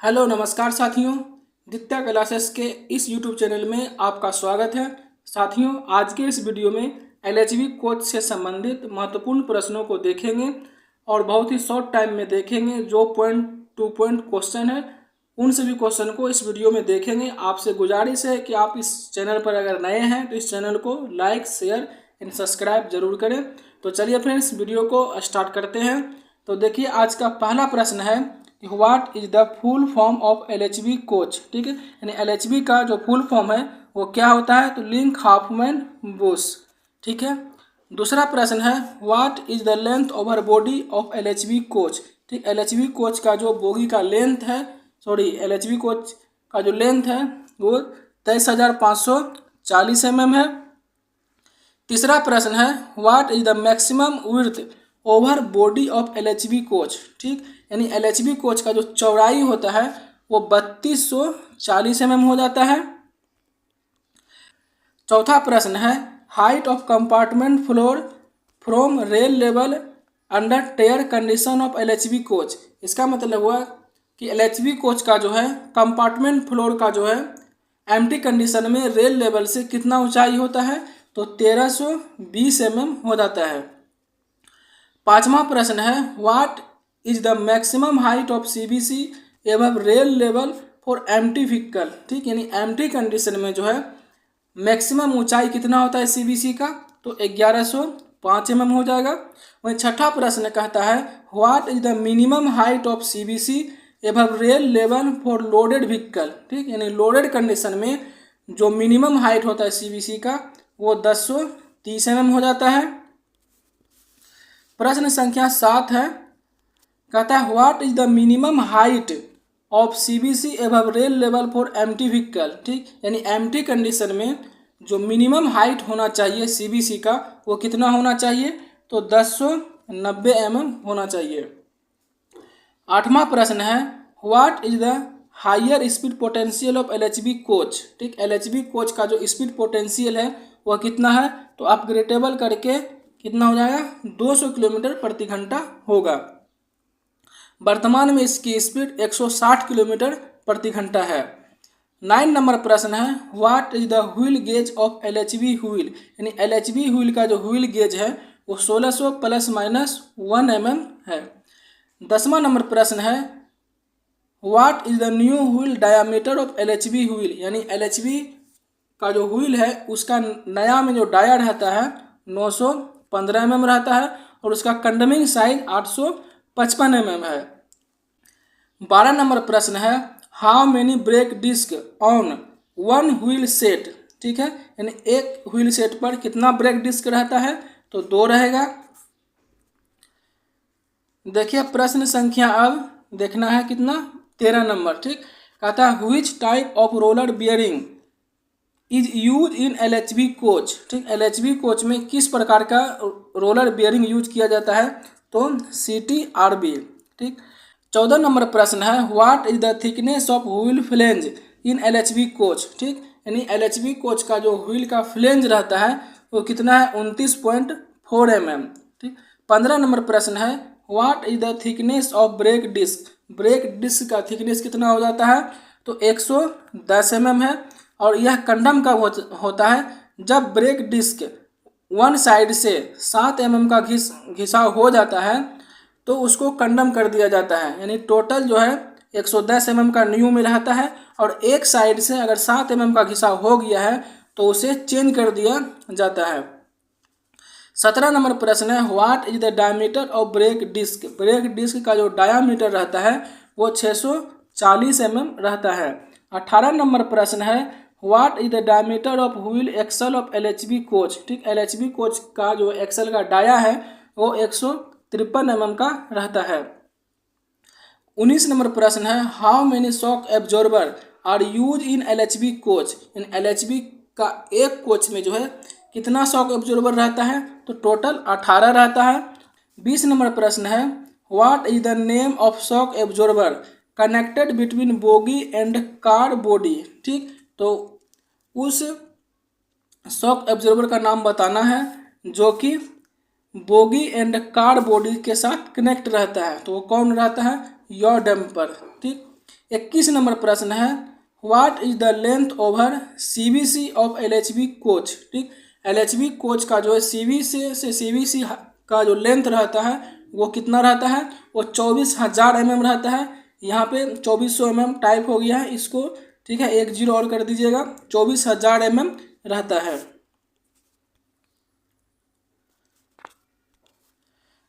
Hello नमस्कार साथियों। दित्या क्लासेस के इस यूट्यूब चैनल में आपका स्वागत है। साथियों, आज के इस वीडियो में एलएचबी कोच से संबंधित महत्वपूर्ण प्रश्नों को देखेंगे और बहुत ही शॉर्ट टाइम में देखेंगे। जो पॉइंट टू पॉइंट क्वेश्चन है उन सभी क्वेश्चन को इस वीडियो में देखेंगे। आपसे गुजारिश है कि आप इस चैनल पर अगर नए हैं तो इस चैनल को लाइक शेयर एंड सब्सक्राइब जरूर करें। तो चलिए फ्रेंड्स, वीडियो को स्टार्ट करते हैं। तो देखिए, आज का पहला प्रश्न है what is the full form of LHB coach. ठीक है, यानी एलएचबी का जो फुल फॉर्म है वो क्या होता है, तो लिंक हाफमैन बुश। ठीक है। दूसरा प्रश्न है what is the length over body of LHB coach. ठीक, एलएचबी कोच का जो बोगी का लेंथ है, एलएचबी कोच का जो लेंथ है वो 23,540 mm है। तीसरा प्रश्न है what is the maximum width over body of LHB coach. ठीक, यानी एलएचबी कोच का जो चौड़ाई होता है वो 3240 mm हो जाता है। चौथा प्रश्न है height of compartment floor from rail level under tare condition of LHB coach. इसका मतलब हुआ कि एलएचबी कोच का जो है कंपार्टमेंट फ्लोर का जो है एम्प्टी कंडीशन में रेल लेवल से कितना ऊंचाई होता है, तो 1320 mm हो जाता है। पांचवा प्रश्न है what is the maximum height of CBC above rail level for empty vehicle. ठीक, यानी एम्प्टी कंडीशन में जो है मैक्सिमम ऊंचाई कितना होता है सीबीसी का, तो 1105 mm हो जाएगा। वहीं छठा प्रश्न कहता है what is the minimum height of CBC above rail level for loaded vehicle. ठीक, यानी लोडेड कंडीशन में जो मिनिमम हाइट होता है सीबीसी का वो 1030 mm हो जाता है। प्रश्न संख्या 7 है, कहता है what is the minimum height of CBC above rail level for empty vehicle. ठीक, यानी एम्प्टी कंडीशन में जो मिनिमम हाइट होना चाहिए सीबीसी का वो कितना होना चाहिए, तो 1090 mm होना चाहिए। आठवां प्रश्न है what is the higher speed potential of LHB coach. ठीक, एलएचबी कोच का जो स्पीड पोटेंशियल है वह कितना है, तो अपग्रेडेबल करके कितना हो जाएगा, 200 किलोमीटर प्रति घंटा होगा। वर्तमान में इसकी स्पीड 160 किलोमीटर प्रति घंटा है। 9 नंबर प्रश्न है what is the wheel gauge of LHB wheel. यानी एलएचबी व्हील का जो व्हील गेज है वो 1600 ±1 mm है। 10वां नंबर प्रश्न है what is the new wheel diameter of LHB wheel. यानी एलएचबी का जो व्हील है उसका नया में जो डाया रहता है 915 mm रहता है और उसका कंडमिंग साइज 855 mm है। 12 नंबर प्रश्न है how many brake disc on one wheel set. ठीक है, यानी एक व्हील सेट पर कितना ब्रेक डिस्क रहता है, तो 2 रहेगा। देखिए प्रश्न संख्या अब देखना है कितना, 13 नंबर। ठीक, कहता है which type of roller bearing is use in LHB coach. ठीक, एलएचबी कोच में किस प्रकार का रोलर बियरिंग यूज किया जाता है, तो CTRB। ठीक, 14 नंबर प्रश्न है what is the thickness of wheel flange in LHB coach. ठीक, यानी एलएचबी कोच का जो व्हील का फ्लेंज रहता है वो कितना है, 29.4 mm। ठीक, 15 नंबर प्रश्न है what is the thickness of brake disc. Brake disc का थिकनेस कितना हो जाता है, तो 110 mm है। और यह कंडम कब होता है, जब ब्रेक डिस्क वन साइड से 7 mm का घिसाव हो जाता है तो उसको कंडम कर दिया जाता है। यानी टोटल जो है 110 mm का न्यू में रहता है और एक साइड से अगर 7 mm का घिसाव हो गया है तो उसे चेंज कर दिया जाता है। 17 नंबर प्रश्न है what is the diameter of brake disc. Brake disc का जो डायामीटर रहता है वो 640 mm रहता है। 18 नंबर प्रश्न है what is the diameter of wheel axle of LHB coach. ठीक, एलएचबी कोच का जो एक्सल का डाया है वो 153 mm का रहता है। 19 नंबर प्रश्न है how many shock absorber are use in LHB coach. इन एलएचबी का एक कोच में जो है कितना शॉक एब्जॉर्बर रहता है, तो टोटल 18 रहता है। 20 नंबर प्रश्न है what is the name of shock absorber connected between bogie and car body. ठीक, तो उस शॉक एब्जॉर्बर का नाम बताना है जो कि बोगी एंड कार बॉडी के साथ कनेक्ट रहता है, तो वो कौन रहता है, यॉ डैम्पर। ठीक, 21 नंबर प्रश्न है, what is the length over CVC of LHB coach. ठीक, एलएचबी कोच का जो है सीवीसी से सीवीसी का जो लेंथ रहता है वो कितना रहता है, वो 24,000 mm रहता है। यहाँ पे 2400 mm टाइप हो गया है इसको, ठीक है, 1 0 और कर दीजिएगा, 24,000 mm रहता है।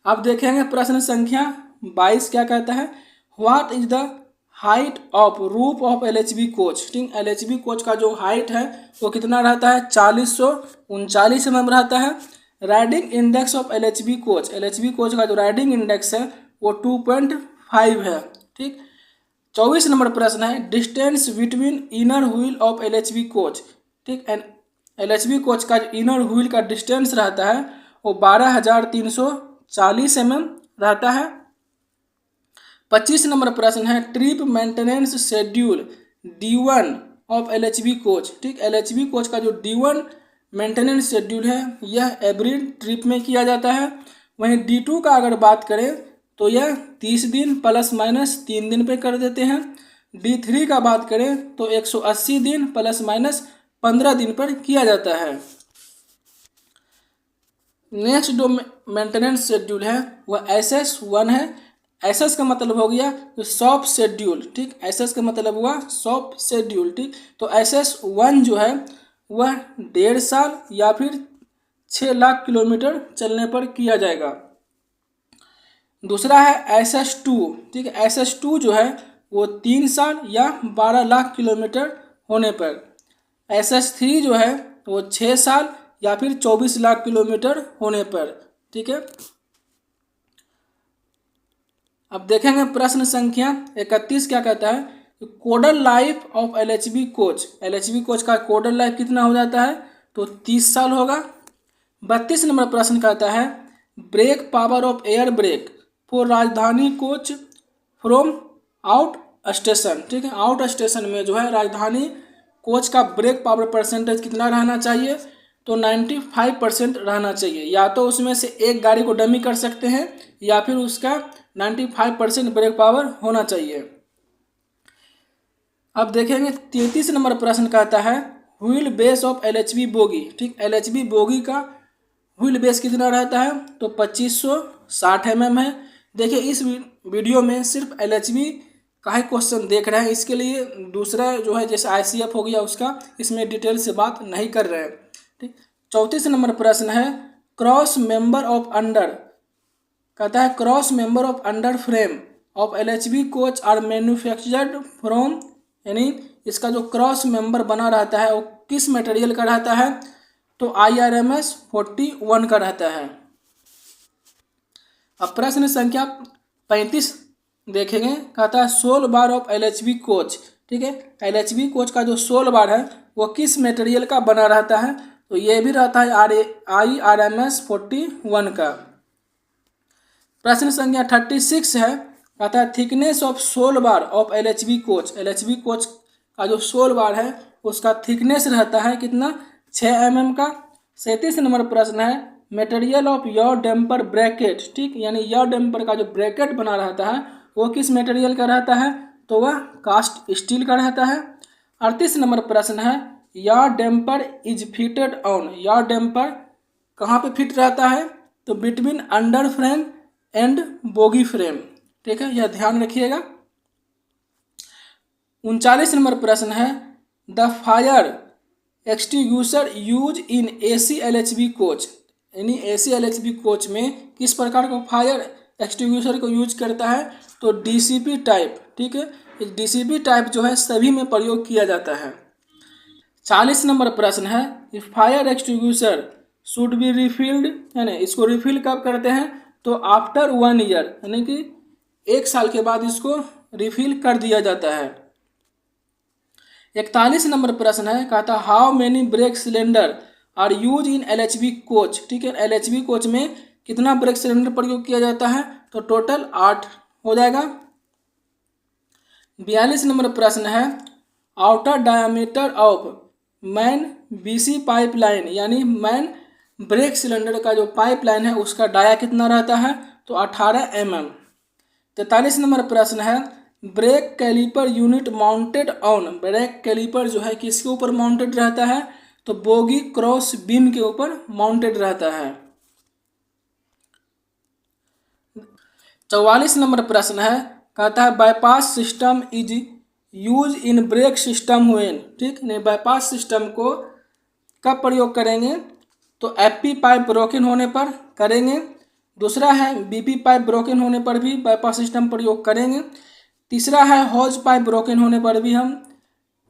अब देखेंगे प्रश्न संख्या 22 क्या कहता है, what is the height of roof of LHB coach. ठीक, एलएचबी कोच का जो हाइट है वो कितना रहता है, 4039 mm रहता है। Riding index of LHB coach, LHB coach का जो राइडिंग इंडेक्स है वो 2.5 है। ठीक, 24 नंबर प्रश्न है, distance between inner wheel of LHB coach. ठीक, एलएचबी कोच का इनर व्हील का डिस्टेंस रहता है वो 12,340 mm रहता है। 25 नंबर प्रश्न है, trip maintenance schedule D1 of LHB coach. ठीक, एलएचबी कोच का जो D1 मेंटेनेंस शेड्यूल है यह एवरी ट्रिप में किया जाता है। वहीं D2 का अगर बात करें तो यह 30 दिन प्लस माइनस 3 दिन पे कर देते हैं। D3 का बात करें तो 180 दिन प्लस माइनस 15 दिन पर किया जाता है। नेक्स्ट जो मेंटेनेंस शेड्यूल है वह SS1 है। SS का मतलब हो गया शॉप शेड्यूल। ठीक, SS का मतलब हुआ शॉप शेड्यूल। ठीक, तो SS1 जो है वह 1.5 साल या फिर 6 लाख किलोमीटर चलने पर किया जाएगा। दूसरा है SS2। ठीक है, SS2 जो है वो 3 साल या 12 लाख किलोमीटर होने पर। SS3 जो है वो 6 साल या फिर 24 लाख किलोमीटर होने पर। ठीक है, अब देखेंगे प्रश्न संख्या 31 क्या कहता है, कोडल life of LHB coach. LHB coach का कोडल लाइफ कितना हो जाता है, तो 30 साल होगा। 32 नंबर प्रश्न कहता है, brake power of air brake for Rajdhani coach from out station. ठीक है, आउट स्टेशन में जो है राजधानी कोच का ब्रेक पावर परसेंटेज कितना रहना चाहिए, तो 95% रहना चाहिए। या तो उसमें से एक गाड़ी को डमी कर सकते हैं या फिर उसका 95% ब्रेक पावर होना चाहिए। अब देखेंगे 33 नंबर प्रश्न कहता है, wheel base of LHB bogie. ठीक, एलएचबी बोगी का व्हील बेस कितना रहता है, तो 2560 mm है। देखिए इस वीडियो में सिर्फ एलएचबी का ही क्वेश्चन देख रहे हैं, इसके लिए दूसरा जो है जैसे आईसीएफ हो गया उसका इसमें डिटेल से बात नहीं कर रहे हैं। ठीक, 34 नंबर प्रश्न है, क्रॉस मेंबर ऑफ अंडर कहता है, cross member of underframe of LHB coach are manufactured from, यानी इसका जो क्रॉस मेंबर बना रहता है वो किस मटेरियल का रहता है, तो IRMS 41 का रहता है। अब प्रश्न संख्या 35 देखेंगे, कहता है sole bar of LHB coach. ठीक है, एलएचबी कोच का जो सोल बार है वो किस मटेरियल का बना रहता है, तो ये भी रहता है IRMS 41 का। प्रश्न संख्या 36 है, कहता है thickness of sole bar of LHB coach. LHB coach का जो सोल बार है उसका थिकनेस रहता है कितना, 6 mm का। 37 नंबर प्रश्न है, मटेरियल ऑफ यार डैम्पर ब्रैकेट। ठीक, यानी यार डैम्पर का जो ब्रैकेट बना रहता है वो किस मटेरियल का रहता है, तो वह कास्ट स्टील का रहता है। 38 नंबर प्रश्न है, यार डैम्पर इज फिटेड ऑन। यार डैम्पर कहाँ पे फिट रहता है, तो between under frame and bogie frame. ठीक है, यह ध्यान रखिएगा। 39 नंबर प्रश्न है, the fire extinguisher use in AC LHB coach. यानी AC LHB कोच में किस प्रकार का फायर एक्सटिंग्विशर को यूज करता है, तो DCP टाइप। ठीक है, इस DCP टाइप जो है सभी में प्रयोग किया जाता है। 40 नंबर प्रश्न है, if fire extinguisher should be रिफिल्ड, यानी इसको रिफिल कब करते हैं, तो आफ्टर 1 ईयर, यानी कि 1 साल के बाद इसको रिफिल कर दिया जाता है। 41 नंबर प्रश्न है, कहता how many brake cylinder are use in LHB coach. ठीक है, LHB कोच में कितना ब्रेक सिलेंडर प्रयोग किया जाता है, तो टोटल 8 हो जाएगा। 42 नंबर प्रश्न है, outer diameter of man BC pipeline, यानी मैन ब्रेक सिलेंडर का जो पाइपलाइन है उसका डाया कितना रहता है, तो 18 mm। 43 नंबर प्रश्न है, brake caliper unit mounted on, brake caliper जो है किसके ऊपर माउंटेड रहता है, तो बोगी क्रॉस बीम के ऊपर माउंटेड रहता है। 44 नंबर प्रश्न है, कहता है bypass system is use in brake system when, ठीक नहीं, बाईपास सिस्टम को कब प्रयोग करेंगे, तो एफपी पाइप ब्रोकन होने पर करेंगे। दूसरा है बीपी पाइप ब्रोकन होने पर भी बाईपास सिस्टम प्रयोग करेंगे। तीसरा है हॉज पाइप ब्रोकन होने पर भी हम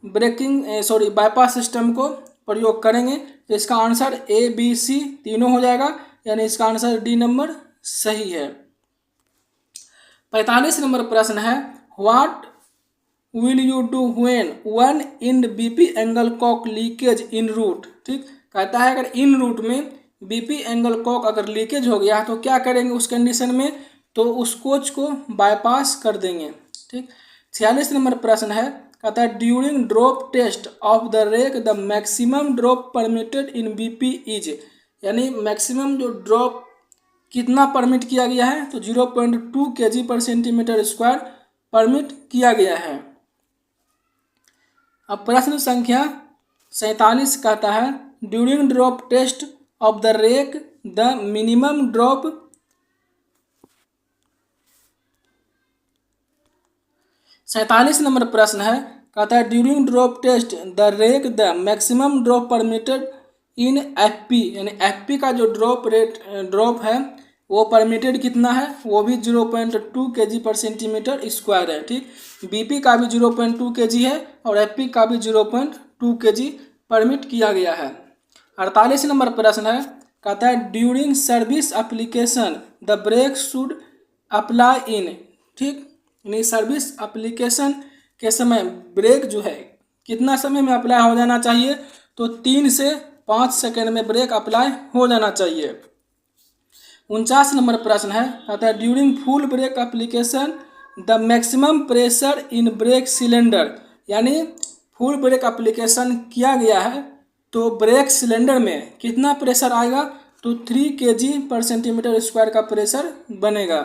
बाईपास सिस्टम को प्रयोग करेंगे। तो इसका आंसर ए बी सी तीनों हो जाएगा, यानी इसका आंसर डी नंबर सही है। 45 नंबर प्रश्न है, what will you do when one in BP angle cock leakage in route, ठीक, कहता है अगर इन रूट में बीपी एंगल कॉक अगर लीकेज हो गया तो क्या करेंगे उस कंडीशन में, तो उस कोच को बाईपास कर देंगे, ठीक। 46 नंबर प्रश्न है, कहता है during drop test of the rake the maximum drop permitted in BP is, यानी मैक्सिमम जो ड्रॉप कितना परमिट किया गया है, तो 0.2 kg/cm² परमिट किया गया है। अब प्रश्न संख्या 47 कहता है during drop test of the rake the minimum drop, 47 number प्रश्न है, कहता है during drop test the rake the maximum drop permitted in FP, यानी एफपी का जो ड्रॉप है वो परमिटेड कितना है, वो भी 0.2 kg/cm² है, ठीक। बीपी का भी 0.2 kg है और एफपी का भी 0.2 kg परमिट किया गया है। 48 नंबर प्रश्न है, कहता है during service application the brake should apply in, ठीक, यानी सर्विस एप्लीकेशन के समय ब्रेक जो है कितना समय में अप्लाई हो जाना चाहिए, तो 3 से 5 सेकेंड में ब्रेक अप्लाई हो जाना चाहिए। 49 नंबर प्रश्न है, कहता है during full brake application the maximum pressure in brake cylinder, यानी फुल ब्रेक एप्लीकेशन किया गया है तो ब्रेक सिलेंडर में कितना प्रेशर आएगा, तो 3 kg/cm² का प्रेशर बनेगा।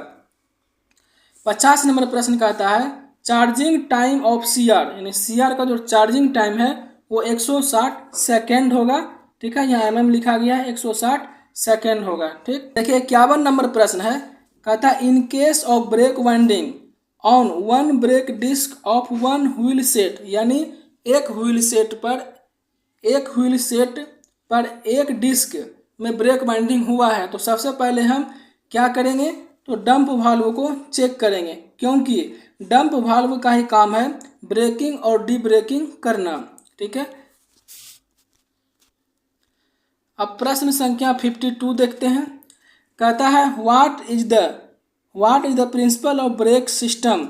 50 नंबर प्रश्न कहता है चार्जिंग टाइम ऑफ सीआर, यानी सीआर का जो चार्जिंग टाइम है वो 160 सेकेंड होगा, ठीक है, यहाँ mm लिखा गया है, 160 सेकेंड होगा, ठीक। देखिए 51 नंबर प्रश्न है, कहता है in case of brake winding on one brake disc of one wheel set, यानी एक व्हील सेट पर एक डिस्क में ब्रेक वाइंडिंग हुआ है, तो सबसे पहले हम क्या करेंगे, तो डंप वाल्व को चेक करेंगे, क्योंकि डंप वाल्व का ही काम है ब्रेकिंग और डी ब्रेकिंग करना, ठीक है। अब प्रश्न संख्या 52 देखते हैं, कहता है what is the principle of brake system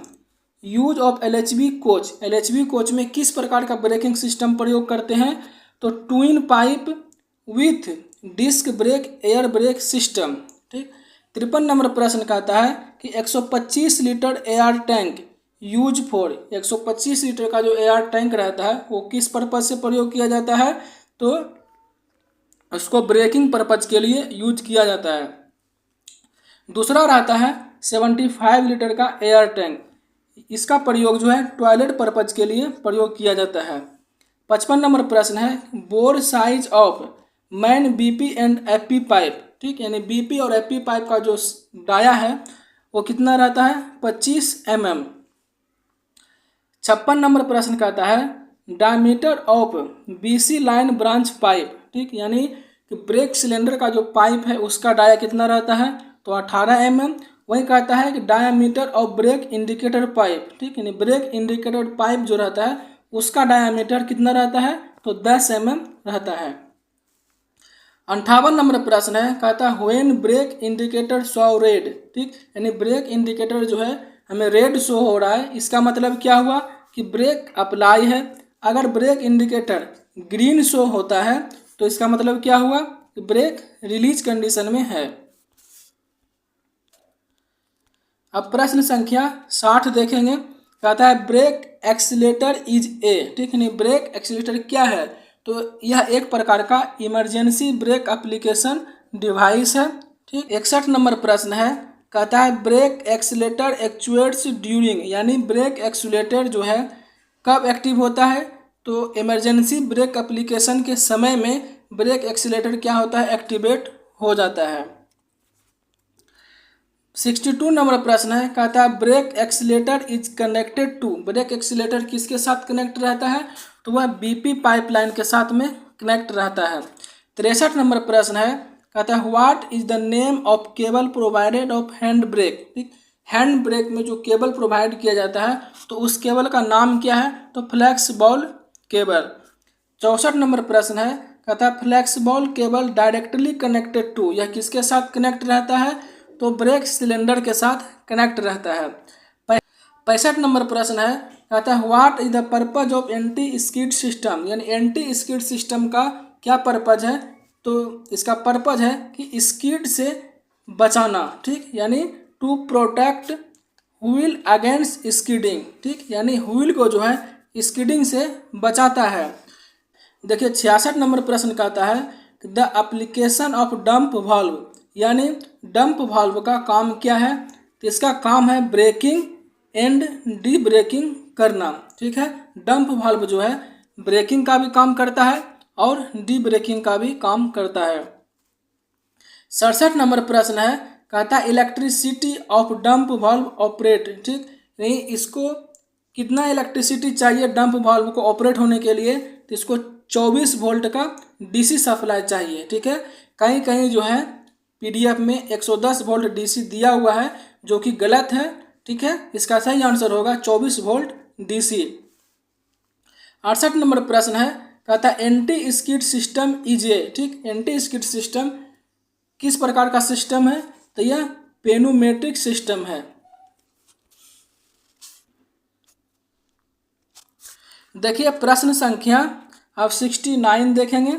use of LHB coach, LHB coach में किस प्रकार का ब्रेकिंग सिस्टम प्रयोग करते हैं, तो twin pipe with disc brake air brake system, ठीक। 53 नंबर प्रश्न कहता है कि 125 litre air tank use for, 125 litre का जो एयर टैंक रहता है वो किस पर्पज से प्रयोग किया जाता है, तो उसको ब्रेकिंग पर्पज के लिए यूज किया जाता है। दूसरा रहता है 75 लीटर का एयर टैंक, इसका प्रयोग जो है टॉयलेट पर्पज के लिए प्रयोग किया जाता है। 55 नंबर प्रश्न है bore size of man BP and FP pipe, ठीक, यानी बीपी और एफपी पाइप का जो डाया है वो कितना रहता है, 25 mm। 56 नंबर प्रश्न कहता है diameter of BC line branch pipe, ठीक, यानी कि ब्रेक सिलेंडर का जो पाइप है उसका डाया कितना रहता है, तो 18 mm। वही कहता है कि diameter of brake indicator pipe, ठीक, यानी ब्रेक इंडिकेटर पाइप जो रहता है उसका डायमीटर कितना रहता है, तो 10 mm रहता है। 58 नंबर प्रश्न है, कहता है when brake indicator show red, ठीक, यानी ब्रेक इंडिकेटर जो है हमें रेड शो हो रहा है, इसका मतलब क्या हुआ कि ब्रेक अप्लाई है। अगर ब्रेक इंडिकेटर ग्रीन शो होता है तो इसका मतलब क्या हुआ कि ब्रेक रिलीज कंडीशन में है। अब प्रश्न संख्या 60 देखेंगे, कहता है ब्रेक एक्सीलेटर इज ए, ठीक, नहीं, ब्रेक एक्सीलेटर क्या है, तो यह एक प्रकार का इमरजेंसी ब्रेक एप्लीकेशन डिवाइस है, ठीक। 61 नंबर प्रश्न है, कहता है ब्रेक एक्सीलेटर एक्चुएट्स ड्यूरिंग, यानी ब्रेक एक्सीलेटर जो है कब एक्टिव होता है, तो इमरजेंसी ब्रेक एप्लीकेशन के समय में ब्रेक एक्सीलेटर क्या होता है, एक्टिवेट हो जाता है। 62 नंबर प्रश्न है, कहता है brake accelerator is connected to, brake accelerator किसके साथ कनेक्ट रहता है, तो वह बीपी पाइपलाइन के साथ में कनेक्ट रहता है। 63 नंबर प्रश्न है, कहता है what is the name of cable provided of hand brake, ठीक, हैंड ब्रेक में जो केबल प्रोवाइड किया जाता है तो उस केबल का नाम क्या है, तो फ्लैक्स बॉल केबल। 64 नंबर प्रश्न है, कहता है flex ball cable directly connected to, यह किसके साथ कनेक्ट रहता है, तो ब्रेक सिलेंडर के साथ कनेक्ट रहता है। 65 नंबर प्रश्न है, कहता है what is the purpose of anti skid system, यानी एंटी स्किड सिस्टम का क्या पर्पज है, तो इसका पर्पज है कि स्किड से बचाना, ठीक, यानी to protect wheel against skidding, ठीक, यानी व्हील को जो है स्किडिंग से बचाता है। देखिए 66 नंबर प्रश्न कहता है the application of dump valve, यानी डंप वाल्व का काम क्या है, तो इसका काम है ब्रेकिंग एंड डी ब्रेकिंग करना, ठीक है, डंप वाल्व जो है ब्रेकिंग का भी काम करता है और डी ब्रेकिंग का भी काम करता है। 67 नंबर प्रश्न है, कहता है elasticity of dump valve operate, ठीक, नहीं इसको कितना इलेक्ट्रिसिटी चाहिए डंप वाल्व को ऑपरेट होने के लिए, तो इसको 24 वोल्ट का डीसी सप्लाई चाहिए, ठीक है। कहीं कहीं जो है पीडीएफ में 110 वोल्ट डीसी दिया हुआ है जो कि गलत है, ठीक है, इसका सही आंसर होगा 24 वोल्ट डीसी। 68 नंबर प्रश्न है, कहता है anti skid system is a, ठीक, एंटी स्किड सिस्टम किस प्रकार का सिस्टम है, तो यह पेनोमेट्रिक सिस्टम है। देखिए प्रश्न संख्या अब 69 देखेंगे,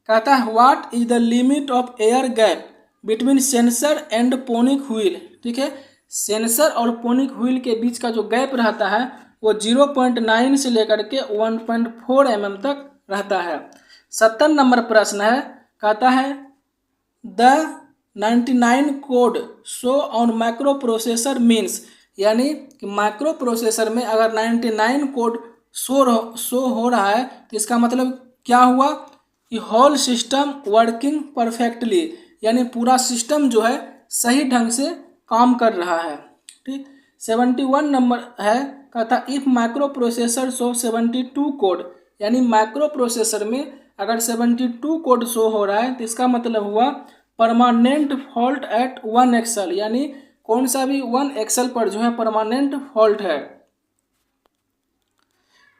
कहता है what is the limit of air gap between sensor and phonic wheel, ठीक है, सेंसर और पोनिक व्हील के बीच का जो गैप रहता है वो 0.9 से लेकर के 1.4 mm तक रहता है। 70 नंबर प्रश्न है, कहता है the 99 code show on micro processor means, यानी कि माइक्रो प्रोसेसर में अगर 99 कोड शो हो रहा है तो इसका मतलब क्या हुआ कि होल सिस्टम वर्किंग परफेक्टली, यानी पूरा सिस्टम जो है सही ढंग से काम कर रहा है, ठीक। 71 नंबर है, कहता if micro processor show 72 code, यानी माइक्रो प्रोसेसर में अगर 72 कोड शो हो रहा है तो इसका मतलब हुआ परमानेंट फॉल्ट एट 1 एक्सल, यानी कौन सा भी 1 एक्सल पर जो है परमानेंट फॉल्ट है।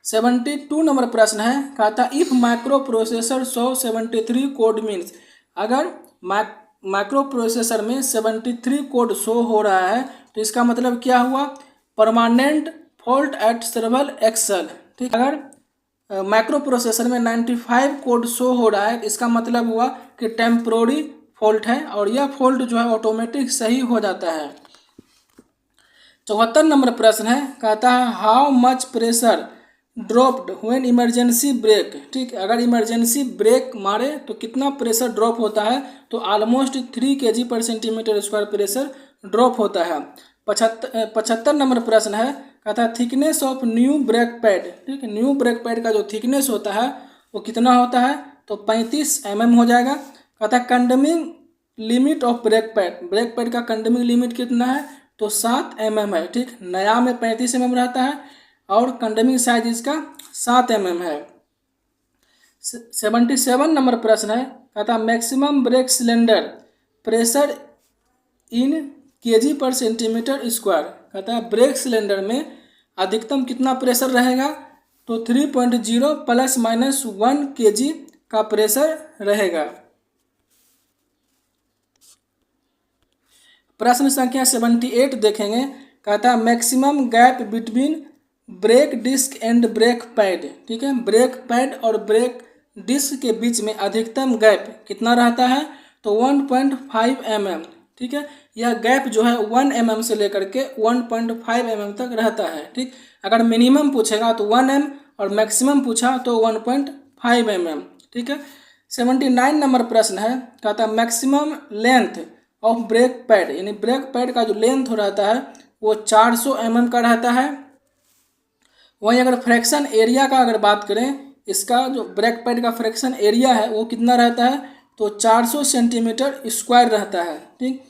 72 नंबर प्रश्न है, कहता if micro processor show 73 code means, अगर माइक्रो प्रोसेसर में 73 कोड शो हो रहा है तो इसका मतलब क्या हुआ, permanent fault at several axle, ठीक। अगर माइक्रो प्रोसेसर में 95 कोड शो हो रहा है तो इसका मतलब हुआ कि टेम्पोररी फॉल्ट है और यह फॉल्ट जो है ऑटोमेटिक सही हो जाता है। 74 नंबर प्रश्न है, कहता है how much pressure dropped when emergency brake, ठीक, अगर इमरजेंसी ब्रेक मारे तो कितना प्रेशर ड्रॉप होता है, तो ऑलमोस्ट 3 kg/cm² प्रेशर ड्रॉप होता है। 75 नंबर प्रश्न है, कहता है thickness of new break pad, ठीक, न्यू ब्रेक पैड का जो थिकनेस होता है वो कितना होता है, तो 35 mm हो जाएगा। कहता है कंडमिंग लिमिट ऑफ ब्रेक पैड का कंडमिंग लिमिट कितना है, तो 7 mm है, ठीक, नया में 35 mm रहता है और कंडमिंग साइज इसका 7 mm है। 77 नंबर प्रश्न है, कहता है maximum brake cylinder pressure in kg/cm², कहता है ब्रेक सिलेंडर में अधिकतम कितना प्रेशर रहेगा, तो 3.0 ± 1 kg का प्रेशर रहेगा। प्रश्न संख्या 78 देखेंगे, कहता है maximum gap between brake disc and brake pad, ठीक है, ब्रेक पैड और ब्रेक डिस्क के बीच में अधिकतम गैप कितना रहता है, तो 1.5 mm, ठीक है, यह गैप जो है 1 mm से लेकर के 1.5 mm तक रहता है, ठीक। अगर मिनिमम पूछेगा तो 1 mm और मैक्सिमम पूछा तो 1.5 mm, ठीक है। 79 नंबर प्रश्न है, कहता है maximum length of brake pad, यानी ब्रेक पैड का जो लेंथ हो रहता है वो 400 mm का रहता है। वहीं अगर फ्रैक्शन एरिया का अगर बात करें, इसका जो ब्रेक पैड का फ्रैक्शन एरिया है वो कितना रहता है, तो 400 सेंटीमीटर स्क्वायर रहता है। ठीक,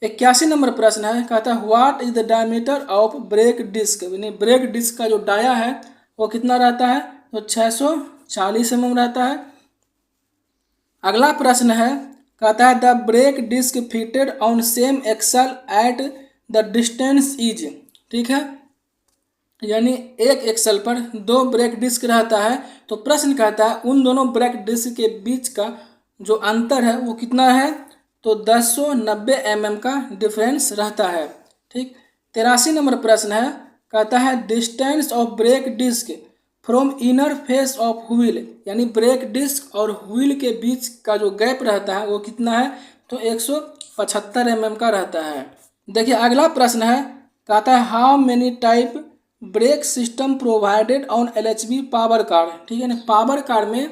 81 नंबर प्रश्न है, कहता है what is the diameter of brake disc, यानी ब्रेक डिस्क का जो डाया है वो कितना रहता है, तो 640 mm रहता है। अगला प्रश्न है, कहता है the brake disc fitted on same axle at the distance is, ठीक है, यानी एक एक्सल पर दो ब्रेक डिस्क रहता है, तो प्रश्न कहता है उन दोनों ब्रेक डिस्क के बीच का जो अंतर है वो कितना है, तो 1090 mm का डिफरेंस रहता है। ठीक, 83 नंबर प्रश्न है, कहता है distance of brake disc from inner face of wheel, यानी ब्रेक डिस्क और व्हील के बीच का जो गैप रहता है वो कितना है, तो 175 mm का रहता है। देखिए अगला प्रश्न है, कहता है how many type brake system provided on LHB power car, ठीक है ना, पावर कार में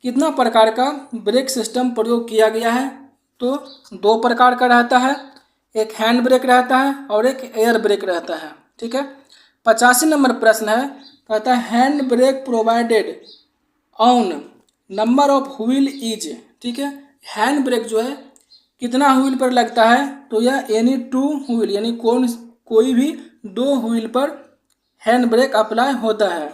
कितना प्रकार का ब्रेक सिस्टम प्रयोग किया गया है, तो 2 प्रकार का रहता है, एक हैंड ब्रेक रहता है और एक एयर ब्रेक रहता है। ठीक है, 85 नंबर प्रश्न है, कहता है hand brake provided on number of wheel is, ठीक है, हैंड ब्रेक जो है कितना व्हील पर लगता है, तो यह एनी 2 व्हील, यानी कोई भी 2 व्हील पर हैंड ब्रेक अप्लाई होता है।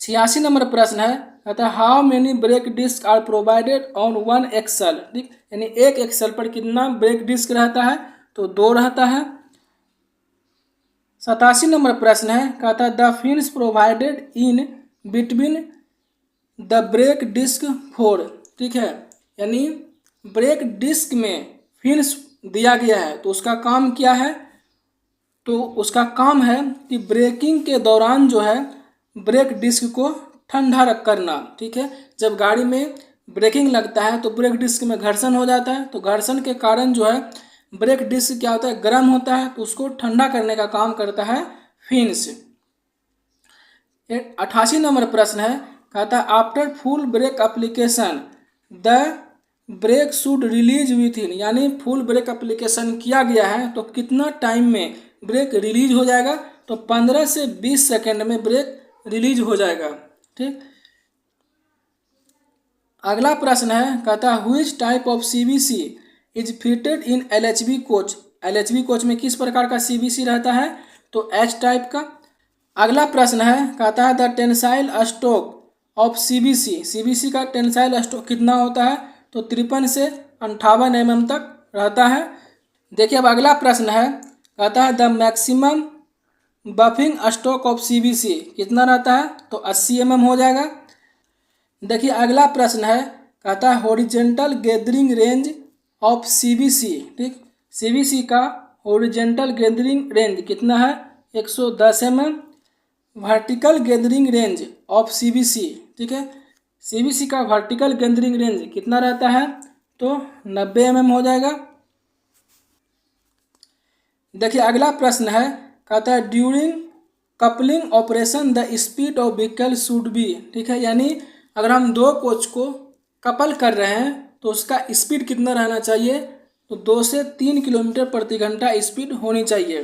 86 नंबर प्रश्न है, कहता है how many brake disc are provided on 1 axle, ठीक, यानी एक एक्सल पर कितना ब्रेक डिस्क रहता है, तो 2 रहता है। 87 नंबर प्रश्न है, कहता है the fins provided in between the brake disc 4, ठीक है, यानी ब्रेक डिस्क में फिन्स दिया गया है तो उसका काम क्या है, तो उसका काम है कि ब्रेकिंग के दौरान जो है ब्रेक डिस्क को ठंडा रख करना। ठीक है, जब गाड़ी में ब्रेकिंग लगता है तो ब्रेक डिस्क में घर्षण हो जाता है, तो घर्षण के कारण जो है ब्रेक डिस्क क्या होता है, गर्म होता है, तो उसको ठंडा करने का काम करता है फिन्स। 88 नंबर प्रश्न है, कहता है after full brake application the brake should release within, यानी फुल ब्रेक एप्लीकेशन किया गया है तो कितना टाइम में ब्रेक रिलीज हो जाएगा, तो 15 से 20 सेकेंड में ब्रेक रिलीज हो जाएगा। ठीक, अगला प्रश्न है, कहता है which type of CBC is fitted in LHB coach, LHB coach में किस प्रकार का CBC रहता है, तो H टाइप का। अगला प्रश्न है, कहता है the tensile stroke of CBC का टेंसाइल स्ट्रोक कितना होता है, तो 53 से 58 mm तक रहता है। देखिए अब अगला प्रश्न है, कहता है the maximum buffing stroke of CBC कितना रहता है, तो 80 mm हो जाएगा। देखिए अगला प्रश्न है, कहता है horizontal gathering range of CBC, ठीक, CBC का हॉरिजेंटल गैदरिंग रेंज कितना है, 110 mm। Vertical gathering range of CBC, ठीक है, CBC का वर्टिकल गैदरिंग रेंज कितना रहता है, तो 90 mm हो जाएगा। देखिए अगला प्रश्न है, कहता है during coupling operation the speed of vehicle should be, ठीक है, यानी अगर हम 2 कोच को कपल कर रहे हैं तो उसका स्पीड कितना रहना चाहिए, तो 2 से 3 किलोमीटर प्रति घंटा स्पीड होनी चाहिए।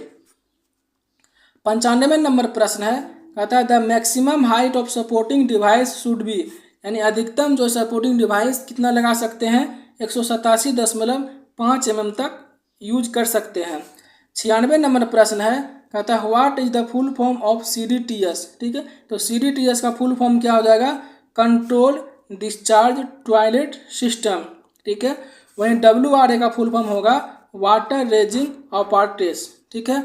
95 नंबर प्रश्न है, कहता है the maximum height of supporting device should be, यानी अधिकतम जो सपोर्टिंग डिवाइस कितना लगा सकते हैं, 187.5 mm तक यूज कर सकते हैं। 96 नंबर प्रश्न है, कहता है what is the full form of CDTS, ठीक है, तो CDTS का फुल फॉर्म क्या हो जाएगा, कंट्रोल डिस्चार्ज टॉयलेट सिस्टम, ठीक है। वहीं WRA का फुल फॉर्म होगा वाटर रेजिंग apparatus, ठीक है।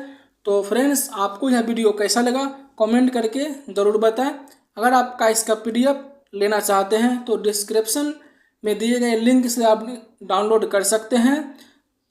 तो फ्रेंड्स आपको यह वीडियो कैसा लगा कमेंट करके ज़रूर बताएं। अगर आपका इसका PDF लेना चाहते हैं तो डिस्क्रिप्शन में दिए गए लिंक से आप डाउनलोड कर सकते हैं।